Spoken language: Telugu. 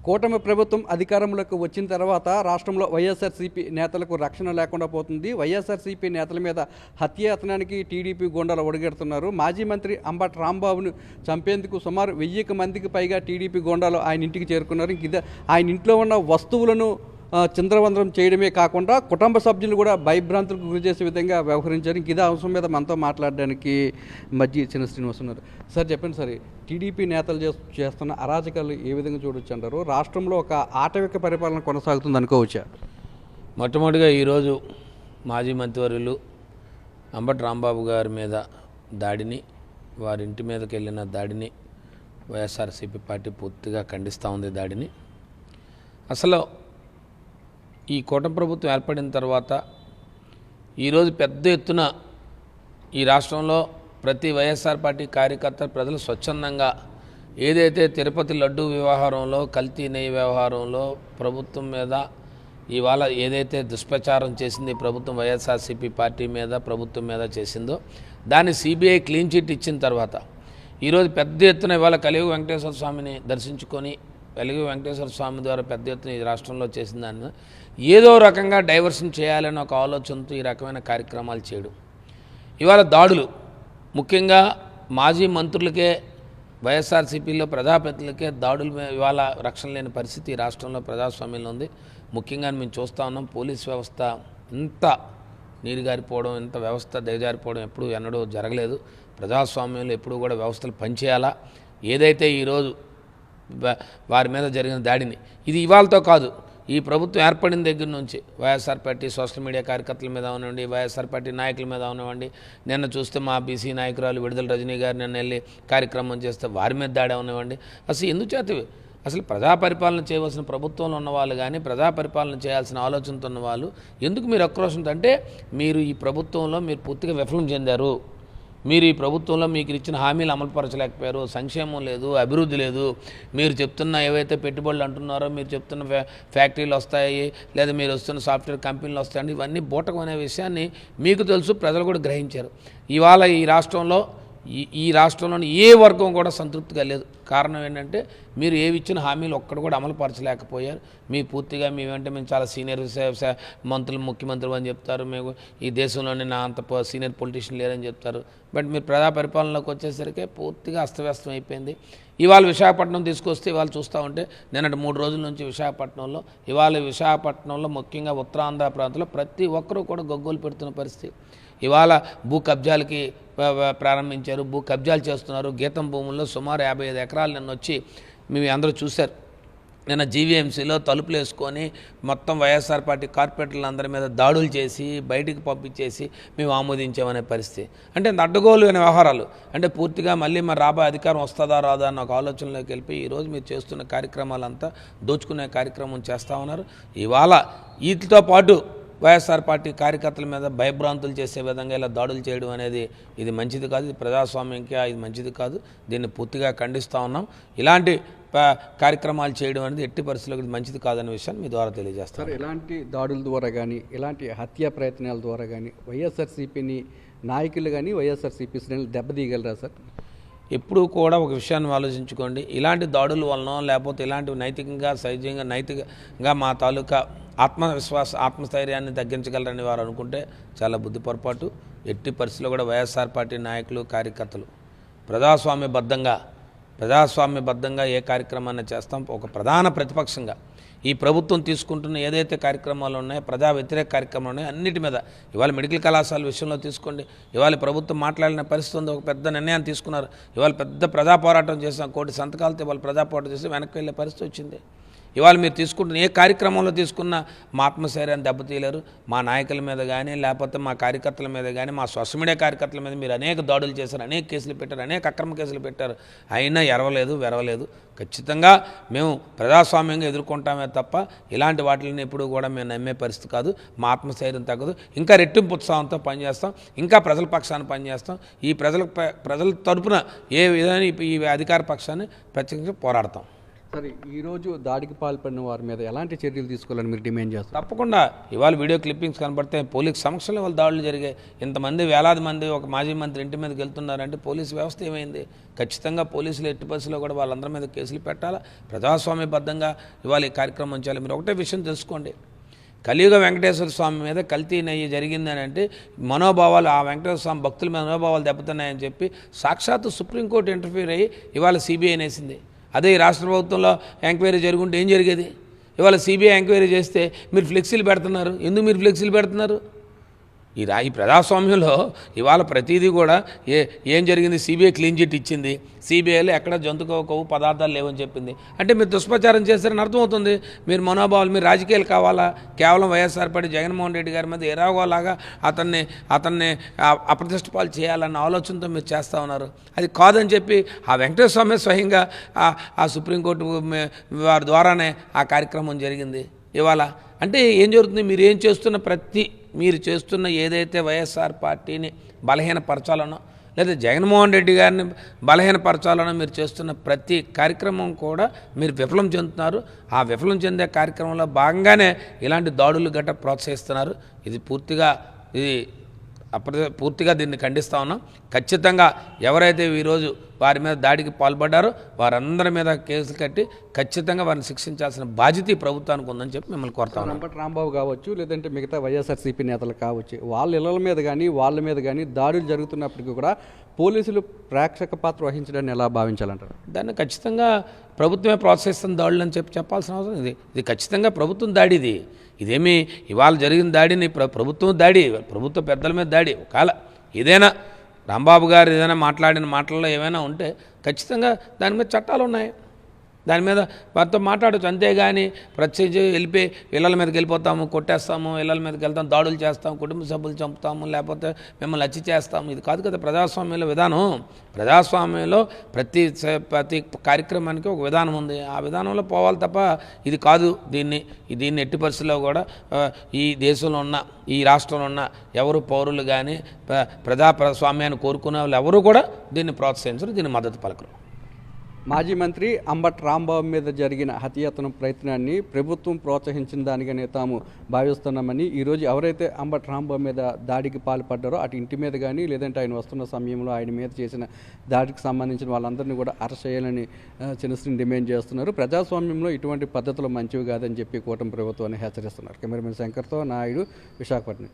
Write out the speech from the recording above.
కూటమి ప్రభుత్వం అధికారంలోకి వచ్చిన తర్వాత రాష్ట్రంలో వైఎస్ఆర్సీపీ నేతలకు రక్షణ లేకుండా పోతుంది. వైఎస్ఆర్సీపీ నేతల మీద హత్యాయత్నానికి టీడీపీ గుండాలు ఒడిగెడుతున్నారు. మాజీ మంత్రి అంబటి రాంబాబును చంపేందుకు సుమారు 1000 మందికి పైగా టీడీపీ గుండాలు ఆయన ఇంటికి చేరుకున్నారు. ఆయన ఇంట్లో ఉన్న వస్తువులను చింద్రవందరం చేయడమే కాకుండా కుటుంబ సభ్యులు కూడా భయభ్రాంతులకు గురి చేసే విధంగా వ్యవహరించారు. ఇదే అంశం మీద మనతో మాట్లాడడానికి మధ్య చిన్న శ్రీనివాస్ ఉన్నారు. సార్ చెప్పండి సార్, టీడీపీ నేతలు చేస్తున్న అరాచకాలు ఏ విధంగా చూడొచ్చు అంటారు? రాష్ట్రంలో ఒక ఆటవిక పరిపాలన కొనసాగుతుంది అనుకోవచ్చా? మొట్టమొదటిగా ఈరోజు మాజీ మంత్రివర్యులు అంబటి రాంబాబు గారి మీద దాడిని, వారి ఇంటి మీదకి వెళ్ళిన దాడిని వైఎస్ఆర్సీపీ పార్టీ పూర్తిగా ఖండిస్తూ ఉంది. దాడిని అసలు ఈ కూటమి ప్రభుత్వం ఏర్పడిన తర్వాత ఈరోజు పెద్ద ఎత్తున ఈ రాష్ట్రంలో ప్రతి వైఎస్ఆర్ పార్టీ కార్యకర్త ప్రజలు స్వచ్ఛందంగా ఏదైతే తిరుపతి లడ్డూ వ్యవహారంలో, కల్తీ నెయ్యి వ్యవహారంలో ప్రభుత్వం మీద ఇవాళ ఏదైతే దుష్ప్రచారం చేసింది ప్రభుత్వం, వైఎస్ఆర్సీపీ పార్టీ మీద, ప్రభుత్వం మీద చేసిందో దాన్ని సిబిఐ క్లీన్ చిట్ ఇచ్చిన తర్వాత ఈరోజు పెద్ద ఎత్తున ఇవాళ కలియుగ వెంకటేశ్వర స్వామిని దర్శించుకొని కలియుగ వెంకటేశ్వర స్వామి ద్వారా పెద్ద ఎత్తున ఈ రాష్ట్రంలో చేసిన దాన్ని ఏదో రకంగా డైవర్షన్ చేయాలని ఒక ఆలోచనతో ఈ రకమైన కార్యక్రమాలు చేయడం, ఇవాళ దాడులు, ముఖ్యంగా మాజీ మంత్రులకే, వైఎస్ఆర్సీపీలో ప్రజాప్రతినిధులకే దాడులు ఇవాళ రక్షణ లేని పరిస్థితి ఈ రాష్ట్రంలో ప్రజాస్వామ్యంలో ఉంది. ముఖ్యంగా మేము చూస్తూ ఉన్నాం, పోలీస్ వ్యవస్థ ఇంత నీరుగారిపోవడం, ఇంత వ్యవస్థ దిగజారిపోవడం ఎప్పుడూ ఎన్నడూ జరగలేదు. ప్రజాస్వామ్యంలో ఎప్పుడూ కూడా వ్యవస్థలు పనిచేయాలా. ఏదైతే ఈరోజు వారి మీద జరిగిన దాడిని, ఇది ఇవాళతో కాదు, ఈ ప్రభుత్వం ఏర్పడిన దగ్గర నుంచి వైఎస్ఆర్ పార్టీ సోషల్ మీడియా కార్యకర్తల మీద అవనివ్వండి, వైఎస్ఆర్ పార్టీ నాయకుల మీద అవనివ్వండి, నిన్న చూస్తే మా బీసీ నాయకురాలు విడుదల రజనీ గారు నిన్న వెళ్ళి కార్యక్రమం చేస్తే వారి మీద దాడి అవనివ్వండి. అసలు ఎందుచేత అసలు ప్రజా పరిపాలన చేయవలసిన ప్రభుత్వంలో ఉన్నవాళ్ళు కానీ, ప్రజా పరిపాలన చేయాల్సిన ఆలోచనతో ఉన్నవాళ్ళు ఎందుకు మీరు ఆక్రోశంతో, అంటే మీరు ఈ ప్రభుత్వంలో మీరు పూర్తిగా విఫలం చెందారు. మీరు ఈ ప్రభుత్వంలో మీకు ఇచ్చిన హామీలు అమలుపరచలేకపోయారు. సంక్షేమం లేదు, అభివృద్ధి లేదు. మీరు చెప్తున్న ఏవైతే పెట్టుబడులు అంటున్నారో, మీరు చెప్తున్న ఫ్యాక్టరీలు వస్తాయి, లేదా మీరు వస్తున్న సాఫ్ట్వేర్ కంపెనీలు వస్తాయండి, ఇవన్నీ బూటకం అనే విషయాన్ని మీకు తెలుసు, ప్రజలు కూడా గ్రహించారు. ఇవాళ ఈ రాష్ట్రంలోని ఏ వర్గం కూడా సంతృప్తిగా లేదు. కారణం ఏంటంటే మీరు ఏవి ఇచ్చిన హామీలు ఒక్కడు కూడా అమలుపరచలేకపోయారు. మీ పూర్తిగా మేమంటే మేము చాలా సీనియర్ మంత్రులు, ముఖ్యమంత్రులు అని చెప్తారు, మేము ఈ దేశంలోనే నా అంత సీనియర్ పొలిటీషియన్ లేరని చెప్తారు. బట్ మీరు ప్రజా పరిపాలనలోకి వచ్చేసరికి పూర్తిగా అస్తవ్యస్తం అయిపోయింది. ఇవాళ విశాఖపట్నం తీసుకొస్తే ఇవాళ చూస్తూ ఉంటే నిన్నటి 3 రోజుల నుంచి విశాఖపట్నంలో ముఖ్యంగా ఉత్తరాంధ్ర ప్రాంతంలో ప్రతి ఒక్కరూ కూడా గొగ్గోలు పెడుతున్న పరిస్థితి. ఇవాళ భూ కబ్జాలకి ప్రారంభించారు, భూ కబ్జాలు చేస్తున్నారు. గీతం భూముల్లో సుమారు 55 ఎకరాలు నిన్న వచ్చి మేము అందరూ చూశారు. నిన్న జీవీఎంసీలో తలుపులు వేసుకొని మొత్తం వైఎస్ఆర్ పార్టీ కార్పొరేటర్లందరి మీద దాడులు చేసి బయటికి పంపించేసి మేము ఆమోదించామనే పరిస్థితి. అంటే అడ్డగోలు అనే వ్యవహారాలు, అంటే పూర్తిగా మళ్ళీ మరి రాబోయే అధికారం వస్తుందా రాదా అన్న ఒక ఆలోచనలోకి వెళ్ళిపోయి ఈరోజు మీరు చేస్తున్న కార్యక్రమాలంతా దోచుకునే కార్యక్రమం చేస్తూ ఉన్నారు. ఇవాళ వీటితో పాటు వైఎస్ఆర్ పార్టీ కార్యకర్తల మీద భయభ్రాంతులు చేసే విధంగా ఇలా దాడులు చేయడం అనేది ఇది మంచిది కాదు, ఇది ప్రజాస్వామ్యంకి ఇది మంచిది కాదు. దీన్ని పూర్తిగా ఖండిస్తూ ఉన్నాం. ఇలాంటి కార్యక్రమాలు చేయడం అనేది ఎట్టి పరిస్థితుల్లో మంచిది కాదనే విషయాన్ని మీ ద్వారా తెలియజేస్తారు. ఇలాంటి దాడుల ద్వారా కానీ, ఇలాంటి హత్యా ప్రయత్నాల ద్వారా కానీ వైఎస్ఆర్సీపీని నాయకులు కానీ వైఎస్ఆర్సీపీ శ్రేణులు దెబ్బతీయగలరా సార్? ఎప్పుడూ కూడా ఒక విషయాన్ని ఆలోచించుకోండి, ఇలాంటి దాడుల వలన లేకపోతే ఇలాంటి నైతికంగా మా తాలూకా ఆత్మస్థైర్యాన్ని తగ్గించగలరని వారు అనుకుంటే చాలా బుద్ధి పొరపాటు. ఎట్టి పరిస్థితుల్లో కూడా వైఎస్ఆర్ పార్టీ నాయకులు, కార్యకర్తలు ప్రజాస్వామ్యబద్ధంగా ఏ కార్యక్రమాన్ని చేస్తాం. ఒక ప్రధాన ప్రతిపక్షంగా ఈ ప్రభుత్వం తీసుకుంటున్న ఏదైతే కార్యక్రమాలు ఉన్నాయో, ప్రజా వ్యతిరేక కార్యక్రమాలు ఉన్నాయో అన్నిటి మీద, ఇవాళ మెడికల్ కళాశాల విషయంలో తీసుకోండి, ఇవాళ ప్రభుత్వం మాట్లాడిన పరిస్థితి ఉంది, ఒక పెద్ద నిర్ణయాన్ని తీసుకున్నారు. ఇవాళ పెద్ద ప్రజా పోరాటం చేసాం, 1 కోటి సంతకాలతో ఇవాళ ప్రజా పోరాటం చేసి వెనక్కి వెళ్ళే పరిస్థితి వచ్చింది. ఇవాళ మీరు తీసుకుంటున్న ఏ కార్యక్రమంలో తీసుకున్న మా ఆత్మశైర్యాన్ని దెబ్బతీయలేరు. మా నాయకుల మీద కానీ, లేకపోతే మా కార్యకర్తల మీద కానీ, మా సోషల్ మీడియా కార్యకర్తల మీద మీరు అనేక దాడులు చేశారు, అనేక కేసులు పెట్టారు, అనేక అక్రమ కేసులు పెట్టారు. అయినా వెరవలేదు. ఖచ్చితంగా మేము ప్రజాస్వామ్యంగా ఎదుర్కొంటామే తప్ప ఇలాంటి వాటిని ఎప్పుడూ కూడా మేము నమ్మే పరిస్థితి కాదు. మా ఆత్మశైర్యం తగ్గదు. ఇంకా రెట్టింపు ఉత్సాహంతో పనిచేస్తాం, ఇంకా ప్రజల పక్షాన్ని పనిచేస్తాం. ఈ ప్రజల తరపున ఏ విధంగా ఈ అధికార పక్షాన్ని ప్రత్యేకంగా పోరాడతాం. సరే, ఈరోజు దాడికి పాల్పడిన వారి మీద ఎలాంటి చర్యలు తీసుకోవాలని మీరు డిమాండ్ చేస్తారు? తప్పకుండా ఇవాళ వీడియో క్లిప్పింగ్స్ కనబడితే పోలీస్ సమక్షంలో వాళ్ళ దాడులు జరిగాయి. ఇంతమంది వేలాది మంది ఒక మాజీ మంత్రి ఇంటి మీదకి వెళ్తున్నారంటే పోలీసు వ్యవస్థ ఏమైంది? ఖచ్చితంగా పోలీసులు ఎట్టి బస్సులో కూడా వాళ్ళందరి మీద కేసులు పెట్టాలా, ప్రజాస్వామ్యబద్ధంగా ఇవాళ ఈ కార్యక్రమం చేయాలి. మీరు ఒకటే విషయం తెలుసుకోండి, కలియుగ వెంకటేశ్వర స్వామి మీద కల్తీ నెయ్యి జరిగిందని అంటే మనోభావాలు, ఆ వెంకటేశ్వర స్వామి భక్తుల మీద మనోభావాలు దెబ్బతున్నాయని చెప్పి సాక్షాత్తు సుప్రీంకోర్టు ఇంటర్ఫీర్ అయ్యి ఇవాళ సిబిఐ నేసింది. అదే ఈ రాష్ట్ర ప్రభుత్వంలో ఎంక్వైరీ జరుగుంటే ఏం జరిగేది? ఇవాళ సిబిఐ ఎంక్వైరీ చేస్తే మీరు ఫ్లెక్సీలు పెడుతున్నారు. ఎందుకు మీరు ఫ్లెక్సీలు పెడుతున్నారు? ఈ ప్రజాస్వామ్యంలో ఇవాళ ప్రతిదీ కూడా ఏం జరిగింది? సిబిఐ క్లీన్ చిట్ ఇచ్చింది. సిబిఐలో ఎక్కడ జంతు కొవ్వు పదార్థాలు లేవని చెప్పింది. అంటే మీరు దుష్ప్రచారం చేస్తారని అర్థమవుతుంది. మీరు మనోభావాలు, మీరు రాజకీయాలు కావాలా? కేవలం వైఎస్ఆర్ పార్టీ జగన్మోహన్ రెడ్డి గారి మీద ఎరాగోలాగా అతన్ని అప్రతిష్ట పాలు చేయాలన్న ఆలోచనతో మీరు చేస్తూ ఉన్నారు. అది కాదని చెప్పి ఆ వెంకటేశ్వర స్వామి స్వయంగా ఆ సుప్రీంకోర్టు వారి ద్వారానే ఆ కార్యక్రమం జరిగింది. ఇవాళ అంటే ఏం జరుగుతుంది? మీరు చేస్తున్న ఏదైతే వైఎస్ఆర్ పార్టీని బలహీనపరచాలనో లేదా జగన్మోహన్ రెడ్డి గారిని బలహీనపరచాలనో మీరు చేస్తున్న ప్రతి కార్యక్రమం కూడా మీరు విఫలం చెందుతున్నారు. ఆ విఫలం చెందే కార్యక్రమంలో భాగంగానే ఇలాంటి దాడులు గట్రా ప్రోత్సహిస్తున్నారు. ఇది పూర్తిగా దీన్ని ఖండిస్తూ ఉన్నాం. ఖచ్చితంగా ఎవరైతే ఈరోజు వారి మీద దాడికి పాల్పడ్డారో వారందరి మీద కేసులు కట్టి ఖచ్చితంగా వారిని శిక్షించాల్సిన బాధ్యత ఈ ప్రభుత్వానికి ఉందని చెప్పి మిమ్మల్ని కోరుతా ఉన్నాం. అంబటి రాంబాబు కావచ్చు, లేదంటే మిగతా వైఎస్ఆర్సీపీ నేతలు కావచ్చు, వాళ్ళ ఇళ్ల మీద కానీ దాడులు జరుగుతున్నప్పటికీ కూడా పోలీసులు ప్రేక్షక పాత్ర వహించడాన్ని ఎలా భావించాలంటారు? దాన్ని ఖచ్చితంగా ప్రభుత్వమే ప్రోత్సహిస్తున్న దాడులు అని చెప్పాల్సిన అవసరం ఇది ఖచ్చితంగా ప్రభుత్వం దాడి. ఇదేమి ఇవాళ జరిగిన దాడిని ప్రభుత్వం దాడి, ప్రభుత్వ పెద్దల మీద దాడి. ఒకవేళ ఏదైనా రాంబాబు గారు ఏదైనా మాట్లాడిన మాటల్లో ఏమైనా ఉంటే ఖచ్చితంగా దాని మీద చట్టాలు ఉన్నాయి, దాని మీద వారితో మాట్లాడచ్చు. అంతేగాని ప్రత్యేకించి వెళ్ళిపోయి ఇళ్ళల మీదకి వెళ్ళిపోతాము, కొట్టేస్తాము, ఇళ్ళల మీదకి వెళ్తాం, దాడులు చేస్తాము, కుటుంబ సభ్యులు చంపుతాము, లేకపోతే మిమ్మల్ని హత్య చేస్తాము. ఇది కాదు కదా ప్రజాస్వామ్యంలో విధానం. ప్రజాస్వామ్యంలో ప్రతి కార్యక్రమానికి ఒక విధానం ఉంది. ఆ విధానంలో పోవాలి తప్ప ఇది కాదు. దీన్ని ఎట్టి పరిస్థితుల్లో కూడా ఈ దేశంలో ఉన్న, ఈ రాష్ట్రంలో ఉన్న ఎవరు పౌరులు కానీ ప్రజాస్వామ్యాన్ని కోరుకునే వాళ్ళు ఎవరు కూడా దీన్ని ప్రోత్సహించరు, దీన్ని మద్దతు పలకరు. మాజీ మంత్రి అంబటి రాంబాబు మీద జరిగిన హత్యాయత్నం ప్రయత్నాన్ని ప్రభుత్వం ప్రోత్సహించిన దానిగానే తాము భావిస్తున్నామని, ఈరోజు ఎవరైతే అంబటి రాంబాబు మీద దాడికి పాల్పడ్డారో అటు ఇంటి మీద కానీ లేదంటే ఆయన వస్తున్న సమయంలో ఆయన మీద చేసిన దాడికి సంబంధించిన వాళ్ళందరినీ కూడా అరెస్ట్ చేయాలని చిన్నశ్రీని డిమాండ్ చేస్తున్నారు. ప్రజాస్వామ్యంలో ఇటువంటి పద్ధతులు మంచివి కాదని చెప్పి కూటమి ప్రభుత్వాన్ని హెచ్చరిస్తున్నారు. కెమెరామెన్ శంకర్తో నాయుడు, విశాఖపట్నం.